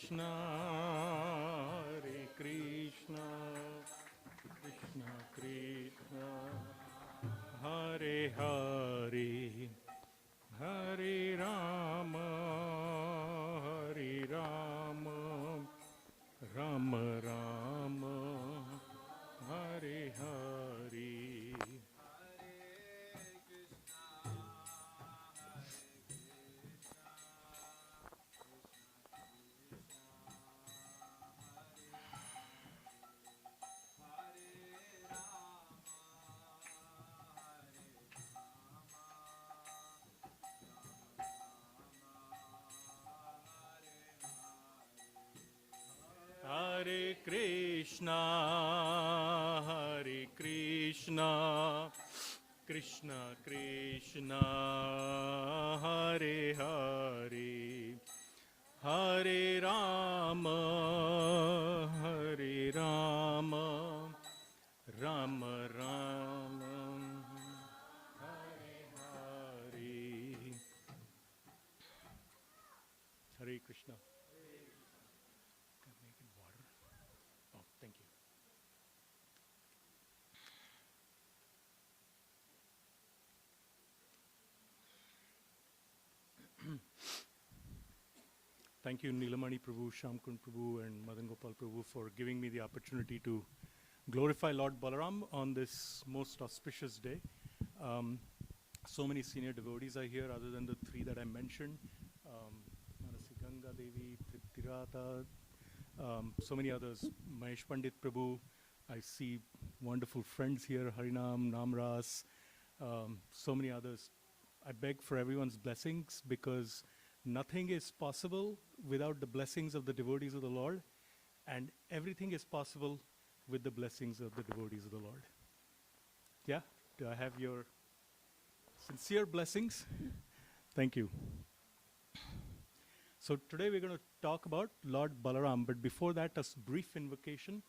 Krishna, Hare Krishna, Krishna Krishna, Hare Hare, Hare Rama, Hare Rama, Rama Rama, Hare Hare. Hare Krishna, Hare Krishna, Krishna Krishna, Hare Hare, Hare Rama, Hare Rama, Rama Rama, Hare Hare. Hare Krishna. Can I make it water? Oh, thank you. Thank you, Nilamani Prabhu, Shamkund Prabhu, and Madan Gopal Prabhu for giving me the opportunity to glorify Lord Balaram on this most auspicious day. So many senior devotees are here other than the three that I mentioned. Manasi Ganga Devi, Triptirata, so many others. Mahesh Pandit Prabhu. I see wonderful friends here, Harinam, Namras, so many others. I beg for everyone's blessings because nothing is possible without the blessings of the devotees of the Lord, and everything is possible with the blessings of the devotees of the Lord. Yeah? Do I have your sincere blessings? Thank you. So today we're going to talk about Lord Balaram, but before that, a brief invocation.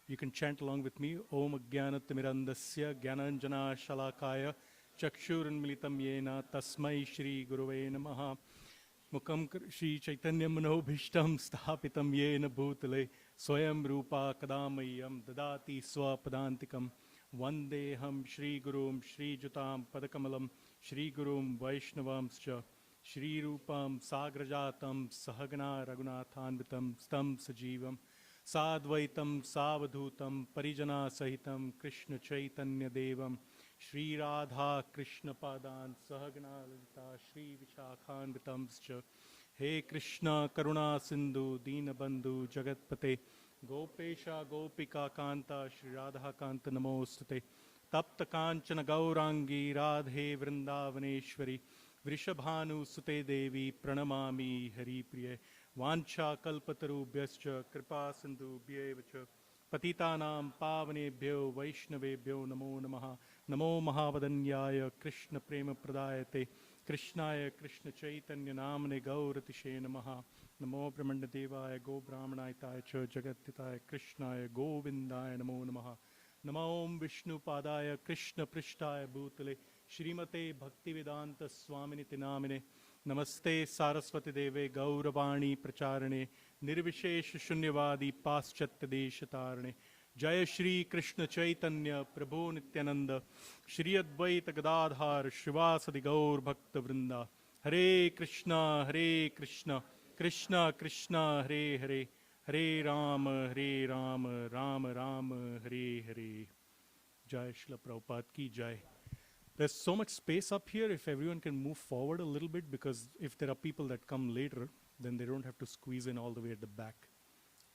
You can chant along with me. Om Ajnanatirmirandasya Jnananjana Shalakaya Chakshurunmilitam Yena Tasmai Shri Guruve Namaha Mukam Shri Chaitanya Manobhishtam Sthapitam Yena Bhutale Swayam Rupa Kadamayam Dadati Swapadantikam Vandeham Shri Gurum Shri Jutam Padakamalam Shri Gurum Vaishnavamscha Shri Rupam Sagrajatam Sahagana Raghunathanvitam Stam Sajivam Sadvaitam Savadhutam Parijana Sahitam Krishna Chaitanya Devam Shri Radha Krishna Padan Sahagana Lalita Shri Vishakhanvitamscha He Krishna Karuna Sindhu Deenabandhu Jagatpate Gopesha Gopika Kanta Shri Radha Kanta Namostate Tapta Kanchana Gaurangi Radhe Vrindavaneshwari Vrishabhanu Sute Devi Pranamami Hari Priye Vancha Kalpatarubhyascha Kripa Sindhu Bhyevacha Patitanam Pavanebhyo Vaishnavebhyo Namo Namaha Namo Mahavadanyaya Krishna Prema Pradayate Krishnaya Krishna Chaitanya Namane Gauratishe Namaha Namo Brahmanadevaya Go Brahmanayataya Cha Jagatitaya Krishnaya Govindaya Namo Namaha Namo Vishnu Padaya Krishna Prishtaya Bhutale Shrimate Bhaktivedanta Swaminiti Namine Namaste Saraswati Deve Gauravani Pracharane Nirvishesh Shunyavadi Paschatya Deshatarane Jaya Shri Krishna Chaitanya Prabhu Nityananda Shri Advaita Gadadhar Shivasadi Gaur Bhakta Vrinda Hare Krishna Krishna Krishna Hare Hare Hare Rama Rama Rama Hare Hare. Jai Shila Prabhupada Ki Jai. There's so much space up here if everyone can move forward a little bit, because if there are people that come later, then they don't have to squeeze in all the way at the back.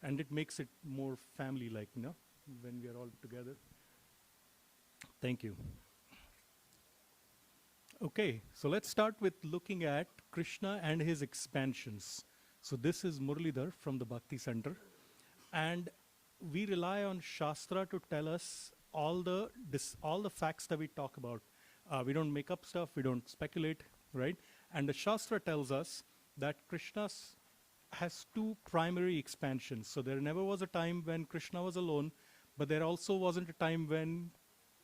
And it makes it more family-like, you know, when we are all together. Thank you. Okay, so let's start with looking at Krishna and his expansions. So this is Muralidhar from the Bhakti Center. And we rely on Shastra to tell us all the facts that we talk about. We don't make up stuff, we don't speculate, right? And the Shastra tells us that Krishna has two primary expansions. So there never was a time when Krishna was alone, but there also wasn't a time when,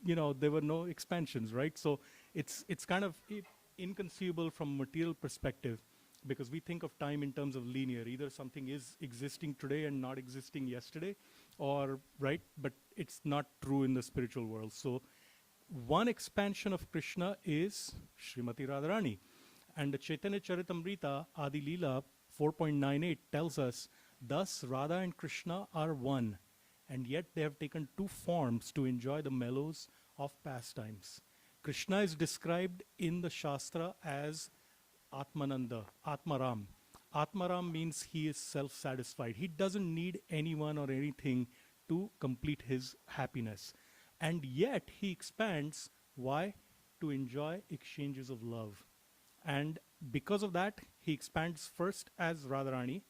you know, there were no expansions, right? So it's kind of inconceivable from a material perspective because we think of time in terms of linear. Either something is existing today and not existing yesterday, or, right? But it's not true in the spiritual world. So one expansion of Krishna is Srimati Radharani. And the Chaitanya Charitamrita Adi Leela 4.98 tells us, thus Radha and Krishna are one, and yet they have taken two forms to enjoy the mellows of pastimes. Krishna is described in the Shastra as Atmananda, Atmaram. Atmaram means he is self-satisfied. He doesn't need anyone or anything to complete his happiness. And yet he expands. Why? To enjoy exchanges of love. And because of that, he expands first as Radharani.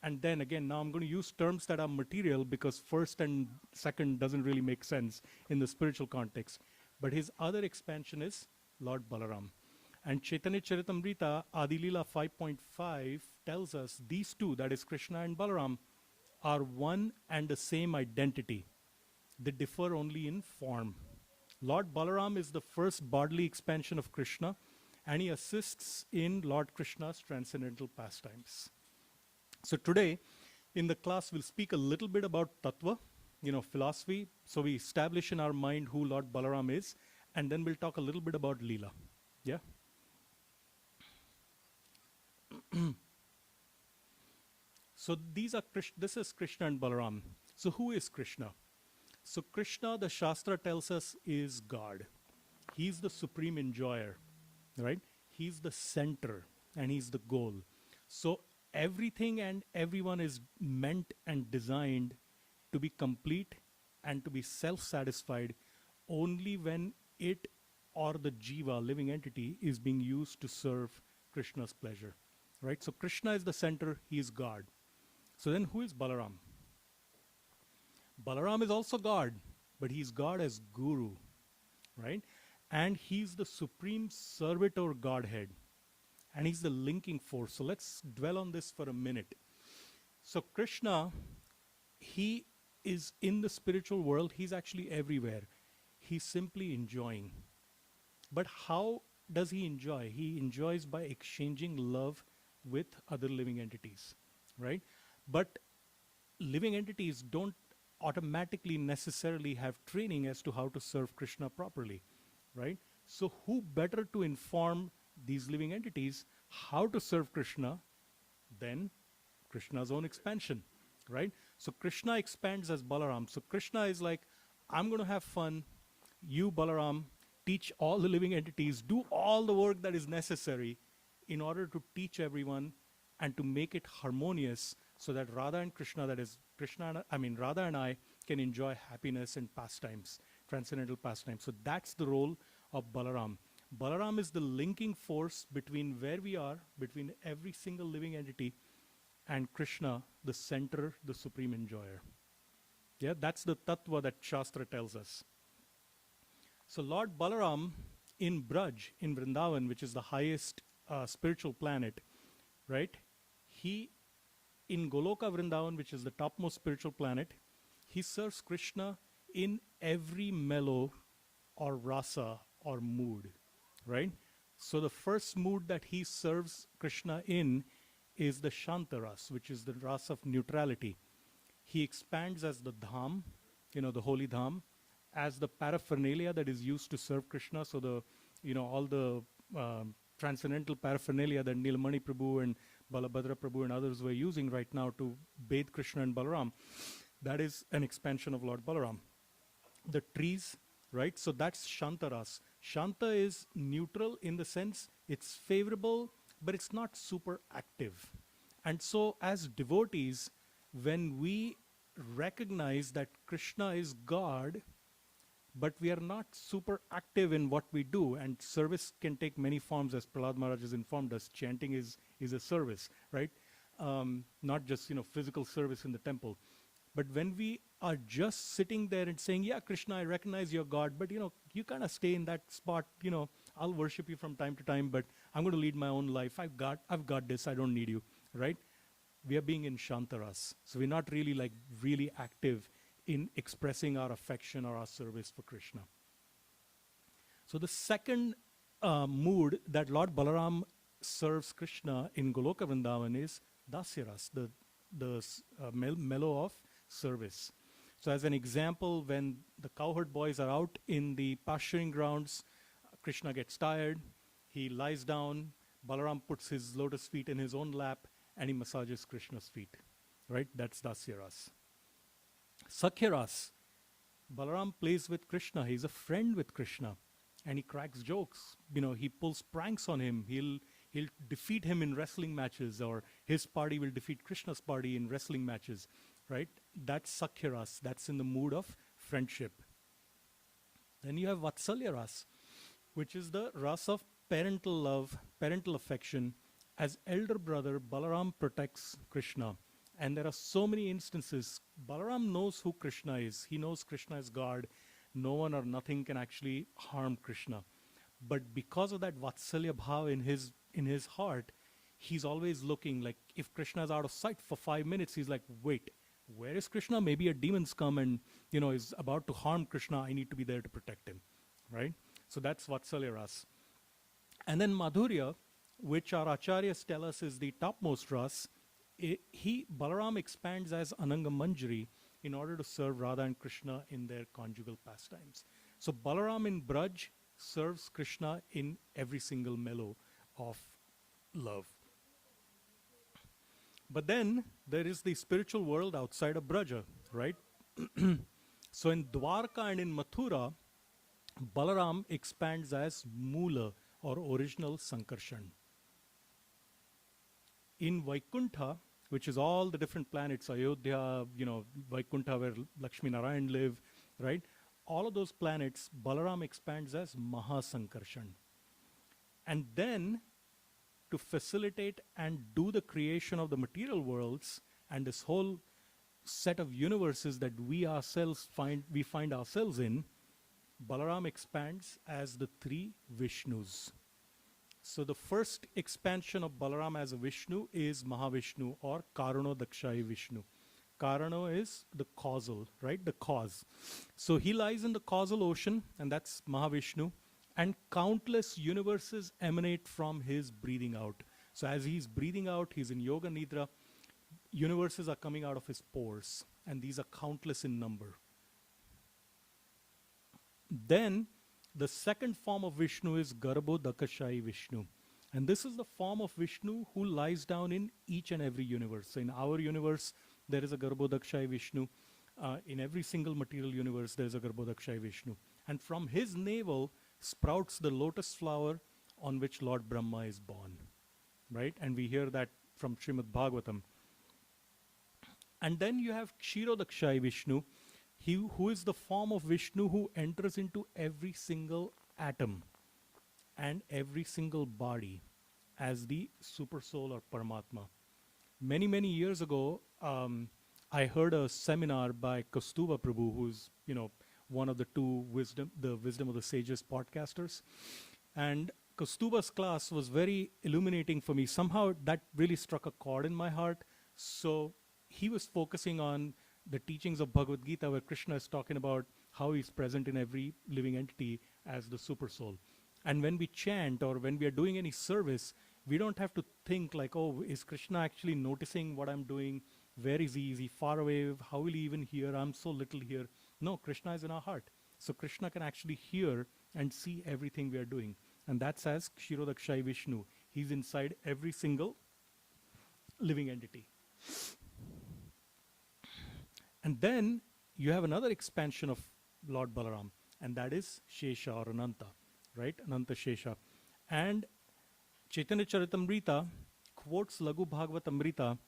And then again, now I'm going to use terms that are material because first and second doesn't really make sense in the spiritual context. But his other expansion is Lord Balaram. And Chaitanya Charitamrita Adi Leela 5.5 tells us these two, that is Krishna and Balaram, are one and the same identity. They differ only in form. Lord Balaram is the first bodily expansion of Krishna, and he assists in Lord Krishna's transcendental pastimes. So today, in the class, we'll speak a little bit about Tattva, philosophy. So we establish in our mind who Lord Balaram is, and then we'll talk a little bit about Leela. Yeah? So this is Krishna and Balaram. So who is Krishna? So Krishna, the Shastra tells us, is God. He's the supreme enjoyer, right? He's the center, and he's the goal. So everything and everyone is meant and designed to be complete and to be self-satisfied only when it or the jiva, living entity, is being used to serve Krishna's pleasure, right? So Krishna is the center, he is God. So then who is Balaram? Balaram is also God, but he's God as Guru, right? And he's the supreme servitor Godhead. And he's the linking force. So let's dwell on this for a minute. So Krishna, he is in the spiritual world. He's actually everywhere. He's simply enjoying. But how does he enjoy? He enjoys by exchanging love with other living entities, right? But living entities don't automatically necessarily have training as to how to serve Krishna properly, right? So who better to inform these living entities how to serve Krishna than Krishna's own expansion, right? So Krishna expands as Balaram. So Krishna is like, I'm going to have fun. You, Balaram, teach all the living entities, do all the work that is necessary in order to teach everyone and to make it harmonious so that Radha and Krishna, that is Radha and I, can enjoy happiness and pastimes, transcendental pastimes. So that's the role of Balaram. Balaram is the linking force between where we are, between every single living entity, and Krishna, the center, the supreme enjoyer. Yeah, that's the tattva that Shastra tells us. So Lord Balaram in Braj, in Vrindavan, which is the highest spiritual planet, right? He, in Goloka Vrindavan, which is the topmost spiritual planet, he serves Krishna in every mellow or rasa or mood, right? So the first mood that he serves Krishna in is the Shantaras, which is the rasa of neutrality. He expands as the dham, the holy dham, as the paraphernalia that is used to serve Krishna. So the, all the transcendental paraphernalia that Nilamani Prabhu and Balabhadra Prabhu and others were using right now to bathe Krishna and Balaram, that is an expansion of Lord Balaram. The trees, right? So that's Shantaras. Shanta is neutral in the sense it's favorable, but it's not super active. And so as devotees, when we recognize that Krishna is God, but we are not super active in what we do, and service can take many forms, as Prahlad Maharaj has informed us. Chanting is a service, right? Not just physical service in the temple. But when we are just sitting there and saying, yeah, Krishna, I recognize you're God, but you kind of stay in that spot, I'll worship you from time to time, but I'm going to lead my own life. I've got this, I don't need you, right? We are being in Shantaras. So we're not really active in expressing our affection or our service for Krishna. So the second mood that Lord Balaram serves Krishna in Goloka Vrindavan is Dasyaras, the mellow of service. So, as an example, when the cowherd boys are out in the pasturing grounds, Krishna gets tired, he lies down, Balaram puts his lotus feet in his own lap, and he massages Krishna's feet. Right? That's Dasyaras. Sakhyaras, Balaram plays with Krishna. He's a friend with Krishna, and he cracks jokes. He pulls pranks on him. He'll defeat him in wrestling matches, or his party will defeat Krishna's party in wrestling matches. Right? That's Sakhyaras. That's in the mood of friendship. Then you have Vatsalya Ras, which is the ras of parental love, parental affection. As elder brother, Balaram protects Krishna. And there are so many instances. Balaram knows who Krishna is. He knows Krishna is God. No one or nothing can actually harm Krishna. But because of that Vatsalya Bhav in his heart, he's always looking like, if Krishna is out of sight for 5 minutes, he's like, wait, where is Krishna? Maybe a demon's come and is about to harm Krishna. I need to be there to protect him. Right? So that's Vatsalya Ras. And then Madhurya, which our acharyas tell us is the topmost ras, Balaram expands as Ananga Manjari in order to serve Radha and Krishna in their conjugal pastimes. So Balaram in Braj serves Krishna in every single mellow of love. But then there is the spiritual world outside of Braja, right? So in Dwarka and in Mathura, Balaram expands as Mula, or original Sankarshan. In Vaikuntha, which is all the different planets, Ayodhya, Vaikuntha where Lakshmi Narayan live, right? All of those planets, Balaram expands as Mahasankarshan. And then, to facilitate and do the creation of the material worlds and this whole set of universes that we find ourselves in, Balaram expands as the 3 Vishnus. So the first expansion of Balaram as a Vishnu is Mahavishnu, or Karano Dakshayi Vishnu. Karano is the causal, right? The cause. So he lies in the causal ocean, and that's Mahavishnu. And countless universes emanate from his breathing out. So as he's breathing out, he's in Yoga Nidra. Universes are coming out of his pores, and these are countless in number. Then, the second form of Vishnu is Garbho Dakashayi Vishnu. And this is the form of Vishnu who lies down in each and every universe. So in our universe, there is a Garbho Dakashayi Vishnu. In every single material universe, there is a Garbho Dakashayi Vishnu. And from his navel sprouts the lotus flower on which Lord Brahma is born. Right? And we hear that from Srimad Bhagavatam. And then you have Kshirodakashayi Vishnu, who is the form of Vishnu who enters into every single atom and every single body as the super soul or Paramatma. Many, many years ago, I heard a seminar by Kaustubha Prabhu, who's one of the 2 Wisdom of the Sages podcasters. And Kaustubha's class was very illuminating for me. Somehow that really struck a chord in my heart. So he was focusing on the teachings of Bhagavad Gita, where Krishna is talking about how he's present in every living entity as the super soul. And when we chant or when we are doing any service, we don't have to think like, oh, is Krishna actually noticing what I'm doing? Where is he? Is he far away? How will he even hear? I'm so little here. No, Krishna is in our heart. So Krishna can actually hear and see everything we are doing. And that's as Kshirodakashayi Vishnu. He's inside every single living entity. And then you have another expansion of Lord Balaram, and that is Shesha or Ananta, right? Ananta Shesha. And Chaitanya Charitamrita quotes Laghu Bhagavatamrita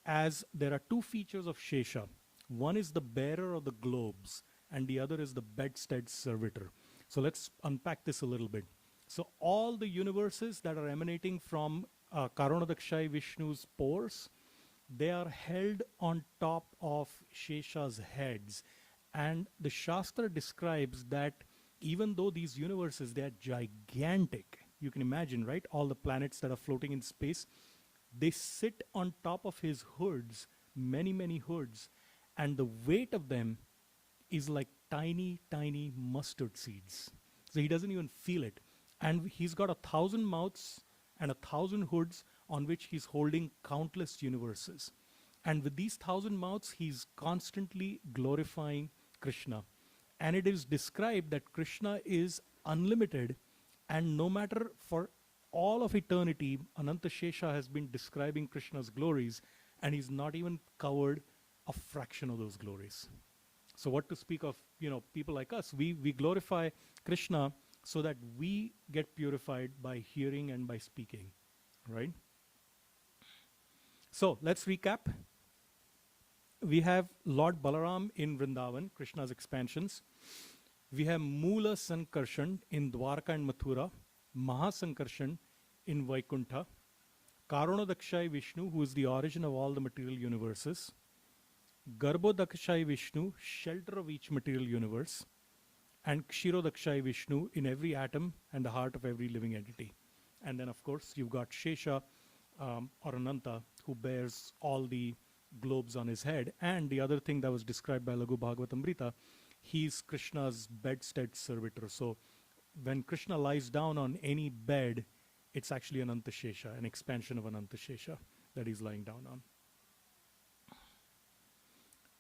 as there are 2 features of Shesha. One is the bearer of the globes, and the other is the bedstead servitor. So let's unpack this a little bit. So all the universes that are emanating from Karanadakshayi Vishnu's pores, they are held on top of Shesha's heads. And the Shastra describes that even though these universes, they are gigantic, you can imagine, right? All the planets that are floating in space, they sit on top of his hoods, many, many hoods. And the weight of them is like tiny, tiny mustard seeds. So he doesn't even feel it. And he's got 1,000 mouths and 1,000 hoods on which he's holding countless universes. And with these 1,000 mouths, he's constantly glorifying Krishna. And it is described that Krishna is unlimited, and no matter for all of eternity, Ananta Shesha has been describing Krishna's glories, and he's not even covered a fraction of those glories. So what to speak of, people like us? We glorify Krishna so that we get purified by hearing and by speaking, right? So let's recap. We have Lord Balaram in Vrindavan, Krishna's expansions. We have Moola Sankarshan in Dwarka and Mathura, Mahasankarshan in Vaikuntha, Karunodakshay Vishnu, who is the origin of all the material universes, Garbhodakshay Vishnu, shelter of each material universe, and Kshirodakshay Vishnu in every atom and the heart of every living entity. And then, of course, you've got Shesha or Ananta, who bears all the globes on his head. And the other thing that was described by Laghu Bhagavatamrita, he's Krishna's bedstead servitor. So when Krishna lies down on any bed, it's actually Ananta Shesha, an expansion of Ananta Shesha that he's lying down on.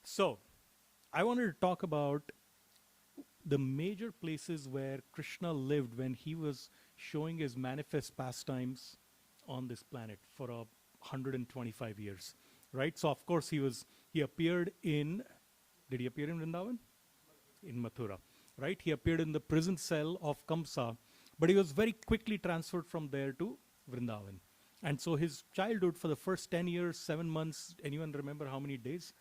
So I wanted to talk about the major places where Krishna lived when he was showing his manifest pastimes on this planet for 125 years, right? So of course he appeared in, did he appear in Vrindavan? In Mathura, right? He appeared in the prison cell of Kamsa, but he was very quickly transferred from there to Vrindavan. And so his childhood for the first 10 years, 7 months, anyone remember how many days?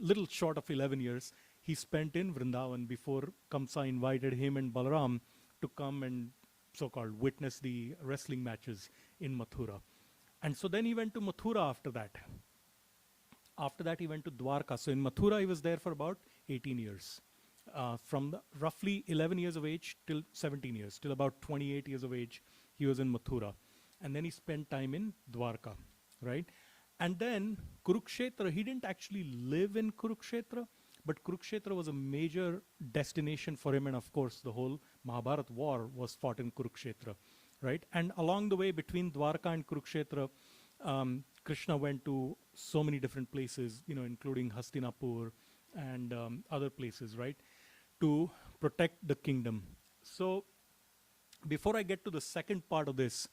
Little short of 11 years, he spent in Vrindavan before Kamsa invited him and Balaram to come and so-called witness the wrestling matches in Mathura. And so then he went to Mathura after that. After that, he went to Dwarka. So in Mathura, he was there for about 18 years. From roughly 11 years of age till 17 years, till about 28 years of age, he was in Mathura. And then he spent time in Dwarka, right? And then Kurukshetra, he didn't actually live in Kurukshetra, but Kurukshetra was a major destination for him. And of course, the whole Mahabharata war was fought in Kurukshetra, right? And along the way between Dwarka and Kurukshetra, Krishna went to so many different places, including Hastinapur and other places, right, to protect the kingdom. So before I get to the second part of this,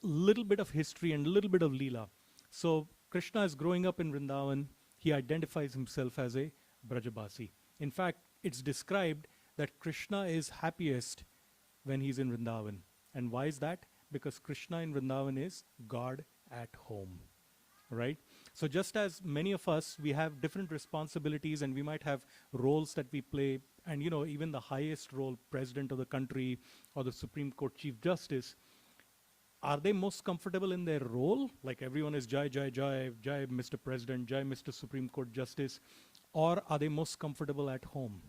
little bit of history and a little bit of Leela. So Krishna is growing up in Vrindavan. He identifies himself as a Brajabasi. In fact, it's described that Krishna is happiest when he's in Vrindavan. And why is that? Because Krishna in Vrindavan is God at home, right? So just as many of us, we have different responsibilities and we might have roles that we play, and even the highest role, president of the country or the Supreme Court Chief Justice, are they most comfortable in their role? Like everyone is Jai, Jai, Jai, Jai, Mr. President, Jai, Mr. Supreme Court Justice, or are they most comfortable at home?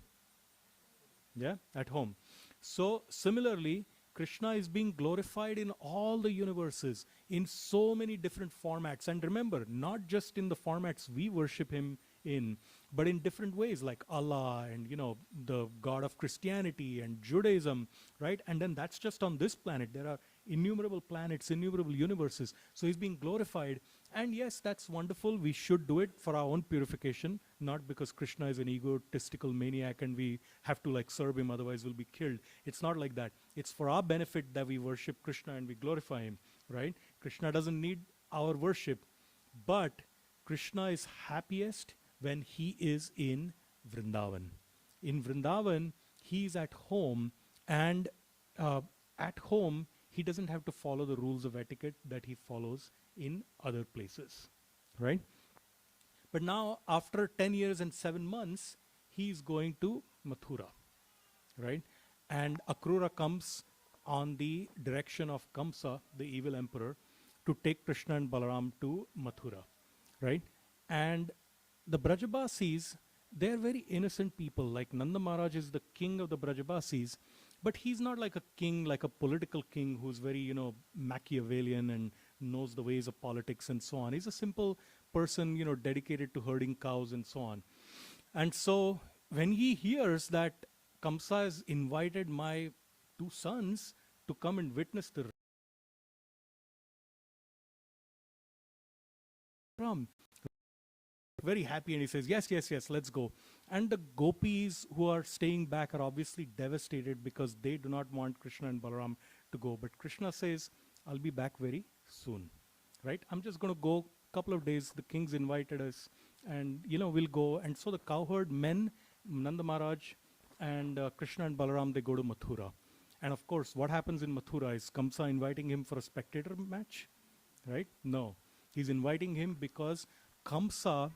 Yeah, at home. So similarly, Krishna is being glorified in all the universes in so many different formats. And remember, not just in the formats we worship him in, but in different ways like Allah and, the God of Christianity and Judaism, right? And then that's just on this planet. There are innumerable planets, innumerable universes. So he's being glorified. And yes, that's wonderful. We should do it for our own purification, not because Krishna is an egotistical maniac and we have to serve him, otherwise we'll be killed. It's not like that. It's for our benefit that we worship Krishna and we glorify him, right? Krishna doesn't need our worship, but Krishna is happiest when he is in Vrindavan. In Vrindavan, he is at home, and at home, he doesn't have to follow the rules of etiquette that he follows in other places, right? But now, after 10 years and 7 months, he's going to Mathura, right? And Akrura comes on the direction of Kamsa, the evil emperor, to take Krishna and Balaram to Mathura, right? And the Brajabasis, they're very innocent people. Like Nanda Maharaj is the king of the Brajabasis, but he's not like a king, like a political king who's very, Machiavellian and knows the ways of politics and so on. He's a simple person, dedicated to herding cows and so on. And so when he hears that Kamsa has invited my 2 sons to come and witness the Balaram. Very happy, and he says, yes, yes, yes, let's go. And the gopis who are staying back are obviously devastated because they do not want Krishna and Balaram to go. But Krishna says, I'll be back very soon, right? I'm just going to go a couple of days. The king's invited us, and, we'll go. And so the cowherd men, Nanda Maharaj and Krishna and Balaram, they go to Mathura. And of course, what happens in Mathura is Kamsa inviting him for a spectator match, right? No. He's inviting him because Kamsa,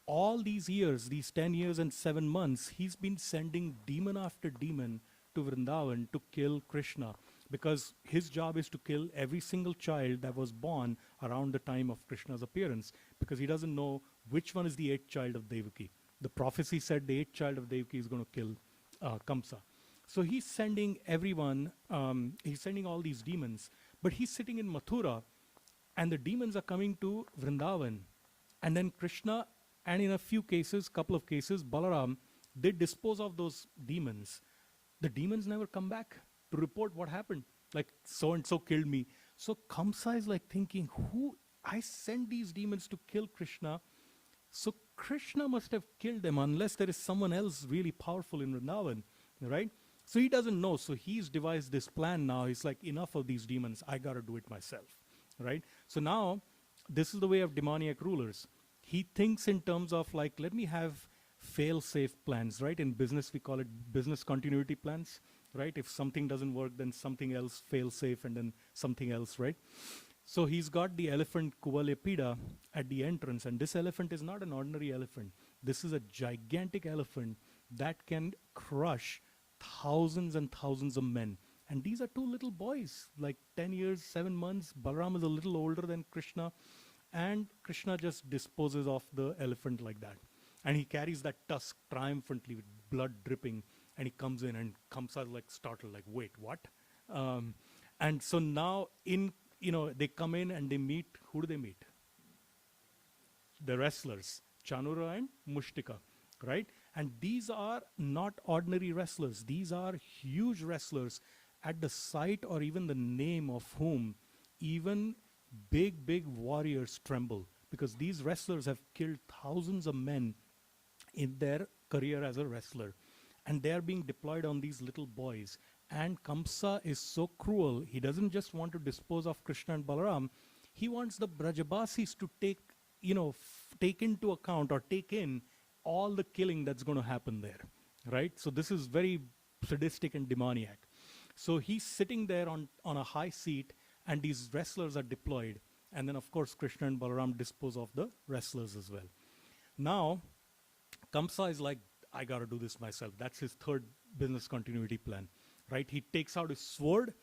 all these years, these 10 years and 7 months, he's been sending demon after demon to Vrindavan to kill Krishna, because his job is to kill every single child that was born around the time of Krishna's appearance, because he doesn't know which one is the 8th child of Devaki. The prophecy said the 8th child of Devaki is going to kill Kamsa. So he's sending everyone, he's sending all these demons, but he's sitting in Mathura, and the demons are coming to Vrindavan. And then Krishna, and in a few cases, couple of cases, Balaram, they dispose of those demons. The demons never come back to report what happened. Like, so-and-so killed me. So Kamsa is like thinking, I sent these demons to kill Krishna. So Krishna must have killed them unless there is someone else really powerful in Vrindavan, right? So he doesn't know. So he's devised this plan now. He's like, enough of these demons. I got to do it myself, right? So now, this is the way of demoniac rulers. He thinks in terms of like, let me have fail-safe plans, right? In business, we call it business continuity plans, right? If something doesn't work, then something else fail-safe, and then something else, right? So he's got the elephant Kuvalepida at the entrance, and this elephant is not an ordinary elephant. This is a gigantic elephant that can crush thousands and thousands of men. And these are two little boys, like 10 years, 7 months. Balaram is a little older than Krishna. And Krishna just disposes of the elephant like that. And he carries that tusk triumphantly with blood dripping. And he comes in, and Kamsa is like startled, like, wait, what? And so now they come in and they meet. Who do they meet? The wrestlers, Chanura and Mushtika, right? And these are not ordinary wrestlers. These are huge wrestlers, at the sight or even the name of whom even big warriors tremble, because these wrestlers have killed thousands of men in their career as a wrestler, and they are being deployed on these little boys. And Kamsa is so cruel. He doesn't just want to dispose of Krishna and Balaram. He wants the Brajabasis to take into account or take in all the killing that's going to happen there, right? So this is very sadistic and demoniac. So he's sitting there on a high seat, and these wrestlers are deployed. And then, of course, Krishna and Balaram dispose of the wrestlers as well. Now, Kamsa is like, I got to do this myself. That's his third business continuity plan, right? He takes out his sword,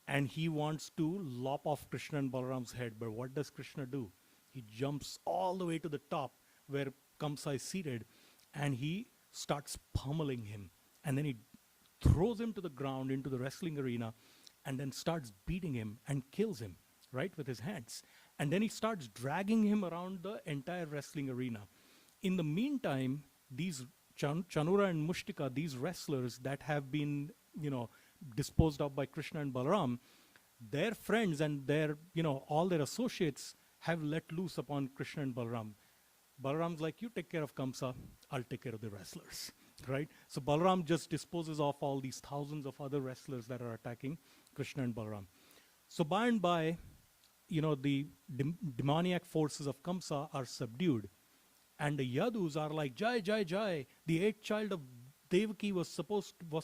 and he wants to lop off Krishna and Balaram's head. But what does Krishna do? He jumps all the way to the top where Kamsa is seated, and he starts pummeling him. And then he throws him to the ground into the wrestling arena, and then starts beating him and kills him, right, with his hands. And then he starts dragging him around the entire wrestling arena. In the meantime, these Chanura and Mushtika, these wrestlers that have been, disposed of by Krishna and Balaram, their friends and their, all their associates have let loose upon Krishna and Balaram. Balaram's like, you take care of Kamsa, I'll take care of the wrestlers, right? So Balaram just disposes of all these thousands of other wrestlers that are attacking Krishna and Balaram. So by and by, the demoniac forces of Kamsa are subdued. And the Yadus are like, Jai, Jai, Jai. The 8th child of Devaki was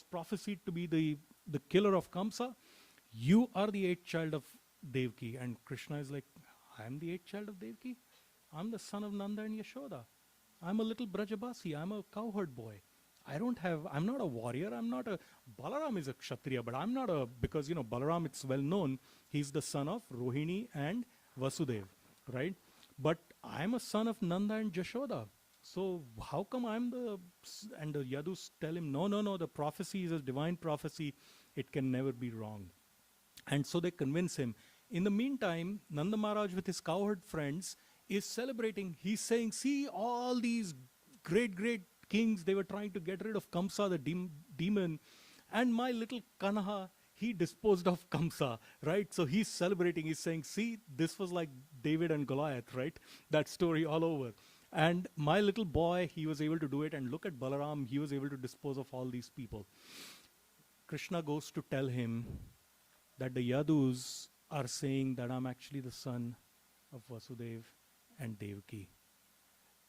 prophesied to be the killer of Kamsa. You are the 8th child of Devaki. And Krishna is like, I am the 8th child of Devaki? I'm the son of Nanda and Yashoda. I'm a little Brajabasi. I'm a cowherd boy. I'm not a warrior. Balaram is a Kshatriya, but I'm not because, Balaram, it's well known, he's the son of Rohini and Vasudev, right? But I'm a son of Nanda and Yashoda. So how come and the Yadus tell him, no, the prophecy is a divine prophecy. It can never be wrong. And so they convince him. In the meantime, Nanda Maharaj with his cowherd friends is celebrating. He's saying, see, all these great kings, they were trying to get rid of Kamsa, the demon. And my little Kanaha, he disposed of Kamsa, right? So he's celebrating. He's saying, see, this was like David and Goliath, right? That story all over. And my little boy, he was able to do it. And look at Balaram, he was able to dispose of all these people. Krishna goes to tell him that the Yadus are saying that I'm actually the son of Vasudev and Devaki.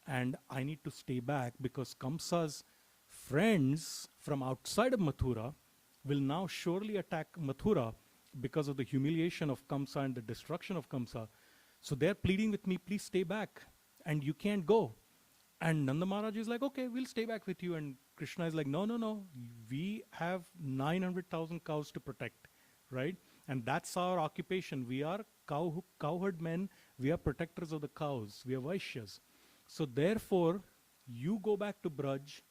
And I need to stay back because Kamsa's friends from outside of Mathura will now surely attack Mathura because of the humiliation of Kamsa and the destruction of Kamsa. So they're pleading with me, please stay back. And you can't go. And Nanda Maharaj is like, okay, we'll stay back with you. And Krishna is like, no, no, no. We have 900,000 cows to protect, right? And that's our occupation. We are cowherd men. We are protectors of the cows. We are Vaishyas. So therefore, you go back to Braj,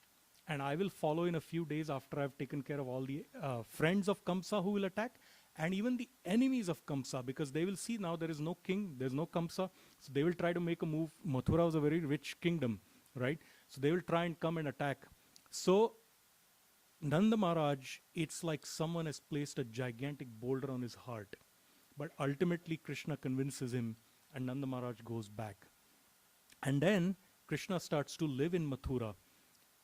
and I will follow in a few days after I've taken care of all the friends of Kamsa who will attack, and even the enemies of Kamsa, because they will see now there is no king, there's no Kamsa, so they will try to make a move. Mathura was a very rich kingdom, right? So they will try and come and attack. So Nanda Maharaj, it's like someone has placed a gigantic boulder on his heart. But ultimately Krishna convinces him, and Nanda Maharaj goes back. And then Krishna starts to live in Mathura.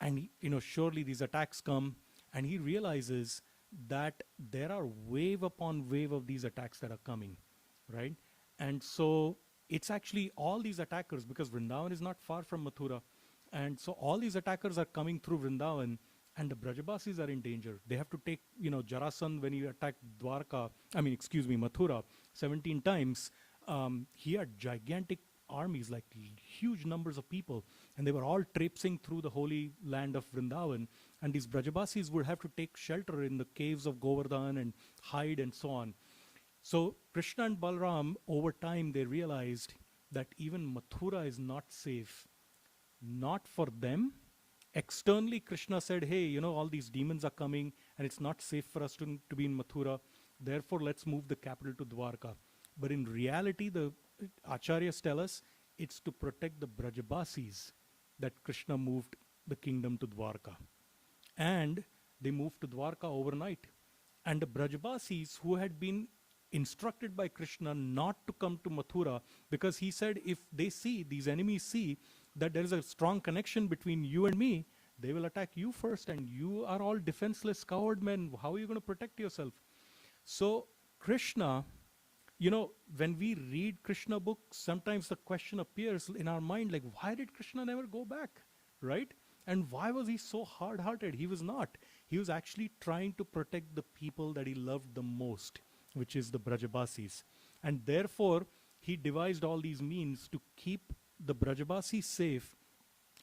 And surely these attacks come, and he realizes that there are wave upon wave of these attacks that are coming, right? And so it's actually all these attackers, because Vrindavan is not far from Mathura. And so all these attackers are coming through Vrindavan, and the Brajabasis are in danger. They have to take, Jarasandh, when he attacked Mathura 17 times, he had gigantic armies, like huge numbers of people, and they were all traipsing through the holy land of Vrindavan, and these Brajabasis would have to take shelter in the caves of Govardhan and hide and so on. So Krishna and Balaram, over time, they realized that even Mathura is not safe. Not for them. Externally, Krishna said, hey, all these demons are coming, and it's not safe for us to be in Mathura. Therefore, let's move the capital to Dwarka. But in reality, the Acharyas tell us it's to protect the Brajabasis that Krishna moved the kingdom to Dwarka. And they moved to Dwarka overnight. And the Brajabasis, who had been instructed by Krishna not to come to Mathura, because he said if they see, these enemies see, that there is a strong connection between you and me, they will attack you first, and you are all defenseless coward men. How are you going to protect yourself? So Krishna, when we read Krishna books, sometimes the question appears in our mind, like, why did Krishna never go back, right? And why was he so hard-hearted? He was not. He was actually trying to protect the people that he loved the most, which is the Brajabasis. And therefore, he devised all these means to keep the Brajabasis safe.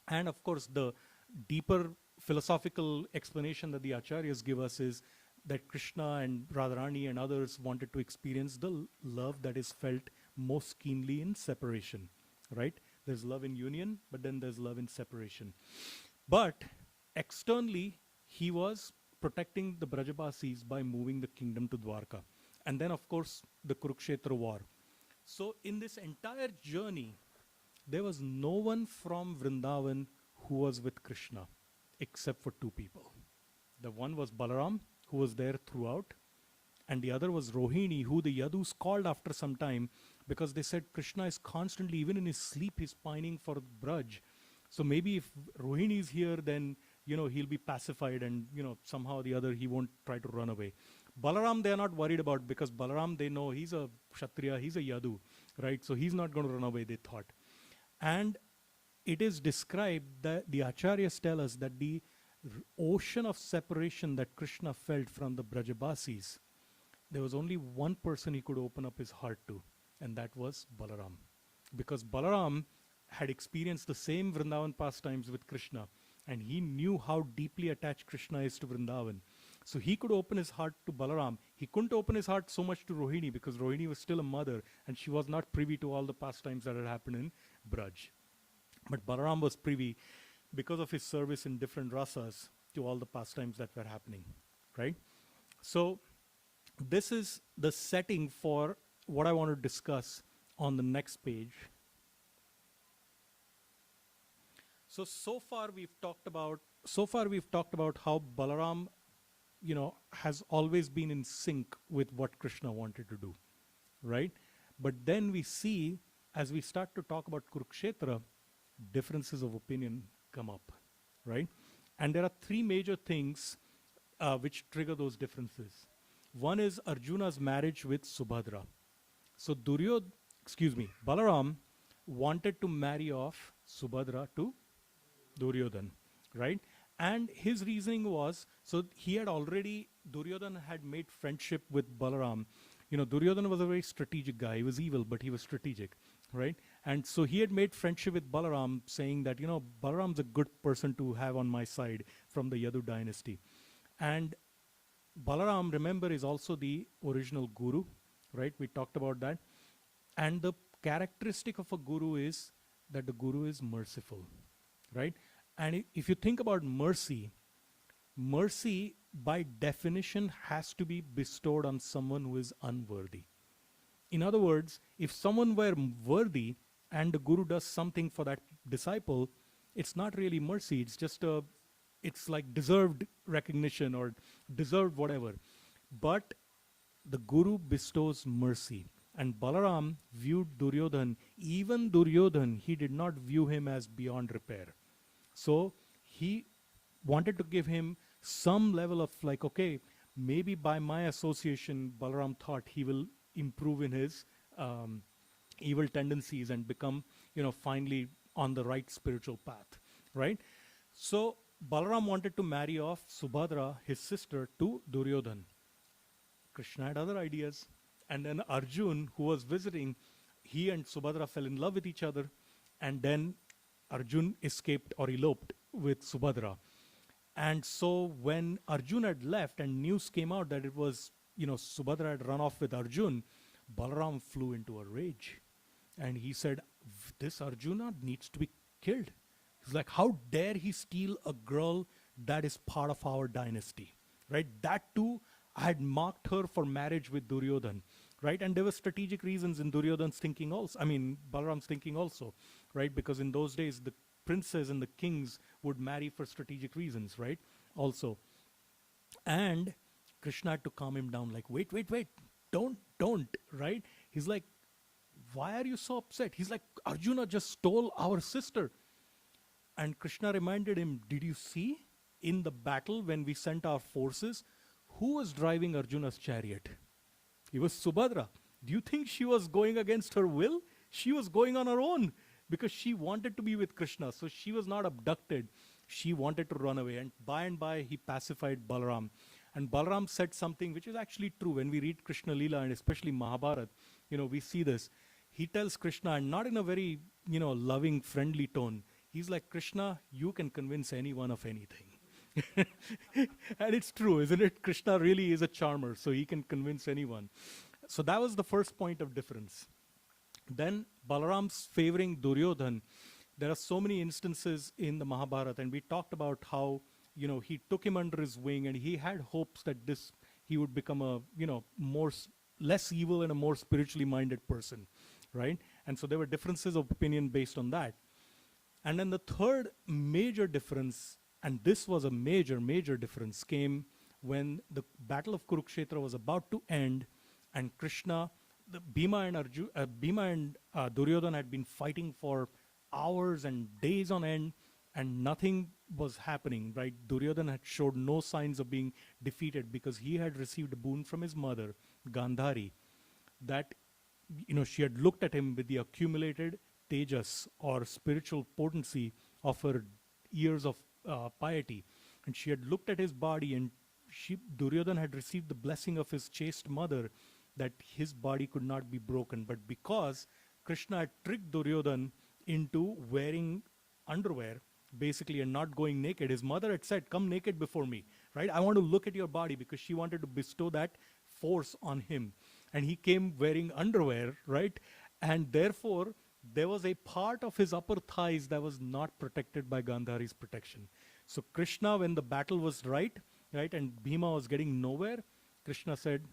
And of course, the deeper philosophical explanation that the Acharyas give us is that Krishna and Radharani and others wanted to experience the love that is felt most keenly in separation, right? There's love in union, but then there's love in separation. But externally, he was protecting the Brajabasis by moving the kingdom to Dwarka. And then, of course, the Kurukshetra war. So in this entire journey, there was no one from Vrindavan who was with Krishna, except for two people. The one was Balaram, who was there throughout, and the other was Rohini, who the Yadus called after some time, because they said Krishna is constantly, even in his sleep, he's pining for Braj. So maybe if Rohini is here, then he'll be pacified, and somehow or the other he won't try to run away. Balaram they are not worried about, because Balaram, they know he's a Kshatriya, he's a Yadu, right? So he's not going to run away, they thought. And it is described that the Acharyas tell us that the ocean of separation that Krishna felt from the Brajabasis, there was only one person he could open up his heart to, and that was Balaram. Because Balaram had experienced the same Vrindavan pastimes with Krishna, and he knew how deeply attached Krishna is to Vrindavan. So he could open his heart to Balaram. He couldn't open his heart so much to Rohini, because Rohini was still a mother, and she was not privy to all the pastimes that had happened in Braj. But Balaram was privy, because of his service in different rasas, to all the pastimes that were happening, right? So this is the setting for what I want to discuss on the next page. So far we've talked about how Balaram has always been in sync with what Krishna wanted to do, right? But then we see, as we start to talk about Kurukshetra, differences of opinion come up, right? And there are three major things which trigger those differences. One is Arjuna's marriage with Subhadra. So Balaram wanted to marry off Subhadra to Duryodhan, right? And his reasoning was, so he had already, Duryodhan had made friendship with Balaram. Duryodhan was a very strategic guy. He was evil, but he was strategic, right? And so he had made friendship with Balaram, saying that, Balaram's a good person to have on my side from the Yadu dynasty. And Balaram, remember, is also the original guru, right? We talked about that. And the characteristic of a guru is that the guru is merciful, right? And if you think about mercy, mercy by definition has to be bestowed on someone who is unworthy. In other words, if someone were worthy and the guru does something for that disciple, it's not really mercy, it's like deserved recognition or deserved whatever. But the guru bestows mercy. And Balaram viewed Duryodhan, even Duryodhan, he did not view him as beyond repair. So he wanted to give him some level of like, okay, maybe by my association, Balaram thought he will improve in his evil tendencies and become, finally on the right spiritual path, right? So Balaram wanted to marry off Subhadra, his sister, to Duryodhan. Krishna had other ideas. And then Arjun, who was visiting, he and Subhadra fell in love with each other. And then Arjun escaped or eloped with Subhadra. And so when Arjun had left and news came out that it was, Subhadra had run off with Arjun, Balaram flew into a rage. And he said, this Arjuna needs to be killed. He's like, how dare he steal a girl that is part of our dynasty, right? That too, I had marked her for marriage with Duryodhan, right? And there were strategic reasons in Duryodhan's thinking also. Balaram's thinking also, right? Because in those days, the princes and the kings would marry for strategic reasons, right? Also. And Krishna had to calm him down, like, wait, don't, right? He's like, why are you so upset? He's like, Arjuna just stole our sister. And Krishna reminded him, did you see in the battle when we sent our forces, who was driving Arjuna's chariot? It was Subhadra. Do you think she was going against her will? She was going on her own because she wanted to be with Krishna. So she was not abducted. She wanted to run away. And by, he pacified Balaram. And Balaram said something which is actually true. When we read Krishna Leela and especially Mahabharata, we see this. He tells Krishna, and not in a very, loving, friendly tone. He's like, Krishna, you can convince anyone of anything. And it's true, isn't it? Krishna really is a charmer, so he can convince anyone. So that was the first point of difference. Then Balaram's favoring Duryodhan. There are so many instances in the Mahabharata, and we talked about how, he took him under his wing, and he had hopes that he would become a, less evil and a more spiritually minded person, right? And so there were differences of opinion based on that. And then the third major difference, and this was a major, major difference, came when the battle of Kurukshetra was about to end, and Krishna, Bhima and Duryodhan had been fighting for hours and days on end, and nothing was happening, right? Duryodhan had showed no signs of being defeated because he had received a boon from his mother, Gandhari, that, she had looked at him with the accumulated tejas or spiritual potency of her years of piety. And she had looked at his body, and Duryodhan had received the blessing of his chaste mother that his body could not be broken. But because Krishna had tricked Duryodhan into wearing underwear, basically, and not going naked, his mother had said, come naked before me, right? I want to look at your body, because she wanted to bestow that force on him. And he came wearing underwear, right? And therefore, there was a part of his upper thighs that was not protected by Gandhari's protection. So Krishna, when the battle was right, and Bhima was getting nowhere, Krishna said,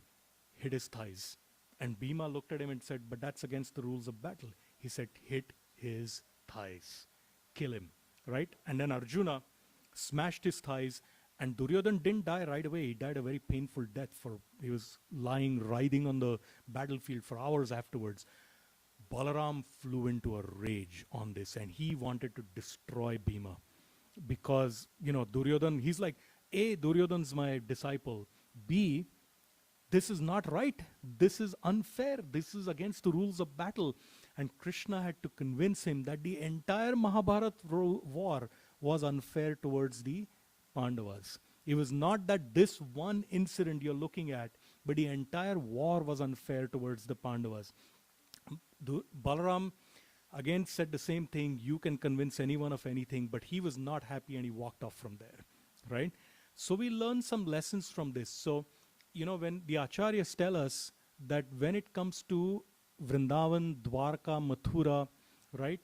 hit his thighs. And Bhima looked at him and said, but that's against the rules of battle. He said, hit his thighs. Kill him, right? And then Arjuna smashed his thighs, And Duryodhan didn't die right away. He died a very painful death. He was writhing on the battlefield for hours afterwards. Balaram flew into a rage on this, and he wanted to destroy Bhima because, Duryodhan, he's like, A, Duryodhan's my disciple. B, this is not right. This is unfair. This is against the rules of battle. And Krishna had to convince him that the entire Mahabharat war was unfair towards the Pandavas. It was not that this one incident you're looking at, but the entire war was unfair towards the Pandavas. Balaram again said the same thing, you can convince anyone of anything, but he was not happy and he walked off from there, right? So we learn some lessons from this. So, when the Acharyas tell us that when it comes to Vrindavan, Dwarka, Mathura, right,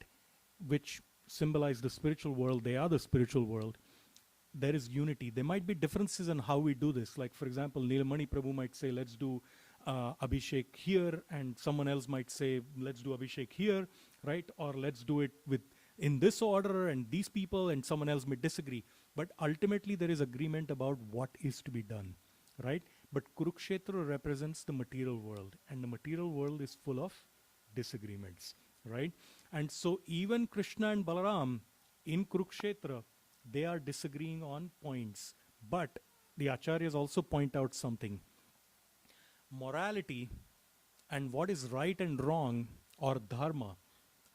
which symbolize the spiritual world, they are the spiritual world, there is unity. There might be differences in how we do this. Like, for example, Nilamani Prabhu might say, let's do Abhishek here, and someone else might say, let's do Abhishek here, right? Or let's do it in this order and these people, and someone else may disagree. But ultimately, there is agreement about what is to be done, right? But Kurukshetra represents the material world, and the material world is full of disagreements, right? And so even Krishna and Balaram in Kurukshetra, they are disagreeing on points. But the Acharyas also point out something. Morality and what is right and wrong, or dharma,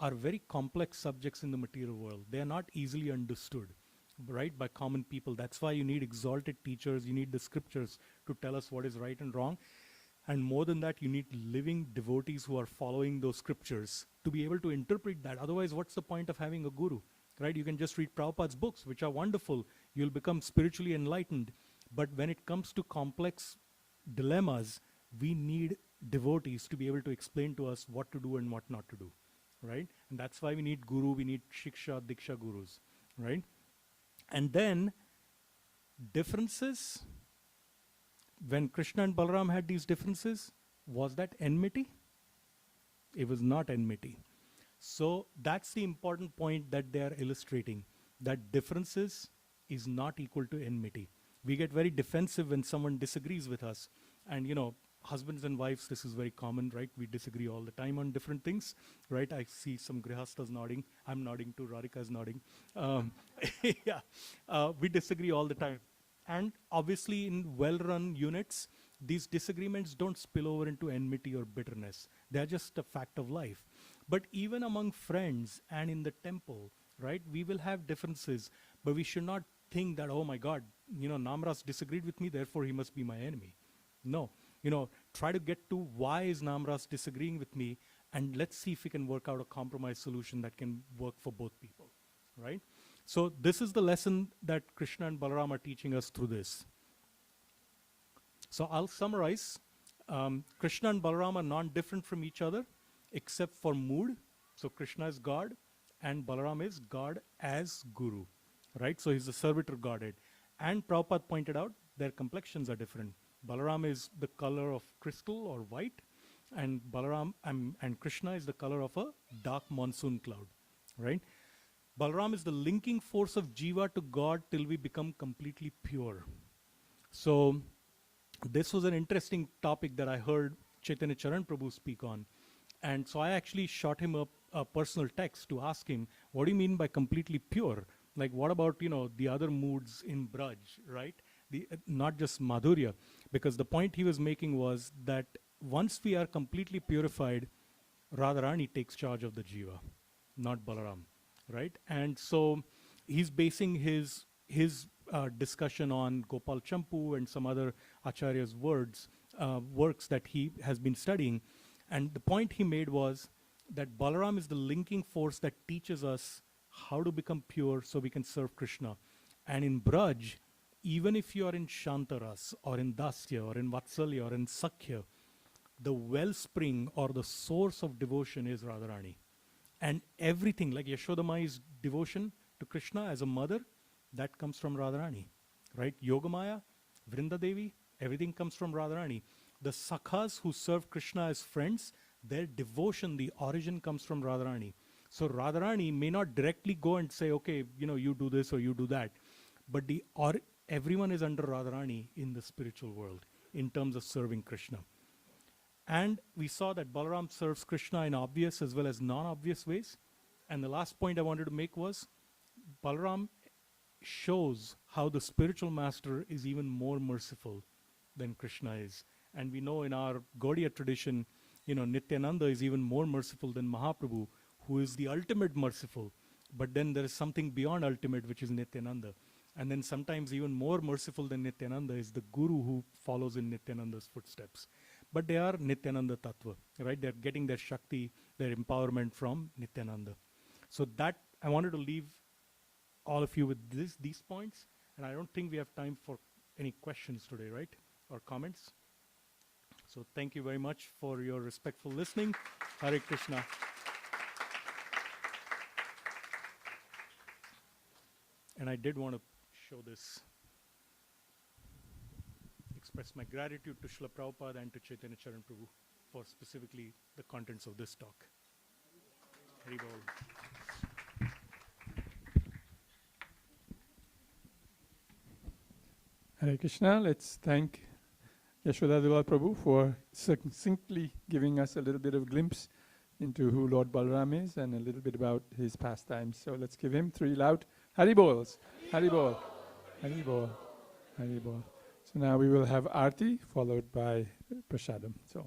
are very complex subjects in the material world. They are not easily understood, right, by common people. That's why you need exalted teachers, you need the scriptures to tell us what is right and wrong. And more than that, you need living devotees who are following those scriptures to be able to interpret that. Otherwise, what's the point of having a guru, right? You can just read Prabhupada's books, which are wonderful. You'll become spiritually enlightened. But when it comes to complex dilemmas, we need devotees to be able to explain to us what to do and what not to do, right? And that's why we need guru, we need shiksha, diksha gurus, right? And then differences, when Krishna and Balaram had these differences, was that enmity? It was not enmity. So that's the important point that they are illustrating, that differences is not equal to enmity. We get very defensive when someone disagrees with us. And husbands and wives, this is very common, right? We disagree all the time on different things, right? I see some grihastas nodding. I'm nodding too. Radhika is nodding. Yeah, we disagree all the time. And obviously in well-run units, these disagreements don't spill over into enmity or bitterness. They're just a fact of life. But even among friends and in the temple, right, we will have differences, but we should not think that, oh my God, Namras disagreed with me, therefore he must be my enemy. No. Try to get to why is Namras disagreeing with me, and let's see if we can work out a compromise solution that can work for both people, right? So this is the lesson that Krishna and Balaram are teaching us through this. So I'll summarize. Krishna and Balaram are non-different from each other, except for mood. So Krishna is God, and Balaram is God as Guru, right? So he's the servitor Godhead. And Prabhupada pointed out their complexions are different. Balaram is the color of crystal or white, and Balaram and Krishna is the color of a dark monsoon cloud, right? Balaram is the linking force of Jiva to God till we become completely pure. So this was an interesting topic that I heard Chaitanya Charan Prabhu speak on. And so I actually shot him up a personal text to ask him, what do you mean by completely pure? Like, what about, the other moods in Braj, right? Not just Madhurya. Because the point he was making was that once we are completely purified, Radharani takes charge of the Jiva, not Balaram, right? And so he's basing his discussion on Gopal Champu and some other Acharya's works that he has been studying. And the point he made was that Balaram is the linking force that teaches us how to become pure so we can serve Krishna. And in Braj, even if you are in Shantaras or in Dasya or in Vatsalya or in Sakhya, the wellspring or the source of devotion is Radharani. And everything, like Yashodamai's devotion to Krishna as a mother, that comes from Radharani, right? Yogamaya, Vrindadevi, everything comes from Radharani. The Sakhas who serve Krishna as friends, their devotion, the origin comes from Radharani. So Radharani may not directly go and say, okay, you do this or you do that. But everyone is under Radharani in the spiritual world in terms of serving Krishna. And we saw that Balaram serves Krishna in obvious as well as non-obvious ways. And the last point I wanted to make was Balaram shows how the spiritual master is even more merciful than Krishna is. And we know in our Gaudiya tradition, Nityananda is even more merciful than Mahaprabhu, who is the ultimate merciful. But then there is something beyond ultimate, which is Nityananda. And then sometimes even more merciful than Nityananda is the guru who follows in Nityananda's footsteps. But they are Nityananda Tattva, right? They're getting their Shakti, their empowerment from Nityananda. So that, I wanted to leave all of you with these points. And I don't think we have time for any questions today, right? Or comments. So thank you very much for your respectful listening. Hare Krishna. And I did want to show this, express my gratitude to Srila Prabhupada and to Chaitanya Charan Prabhu for specifically the contents of this talk. Hari Bol. Hare Krishna. Let's thank Yasoda Dulal Prabhu for succinctly giving us a little bit of a glimpse into who Lord Balaram is and a little bit about his pastimes. So let's give him 3 loud Haribols. Haribol. Haribol. Haribol. So now we will have Aarti followed by Prasadam. So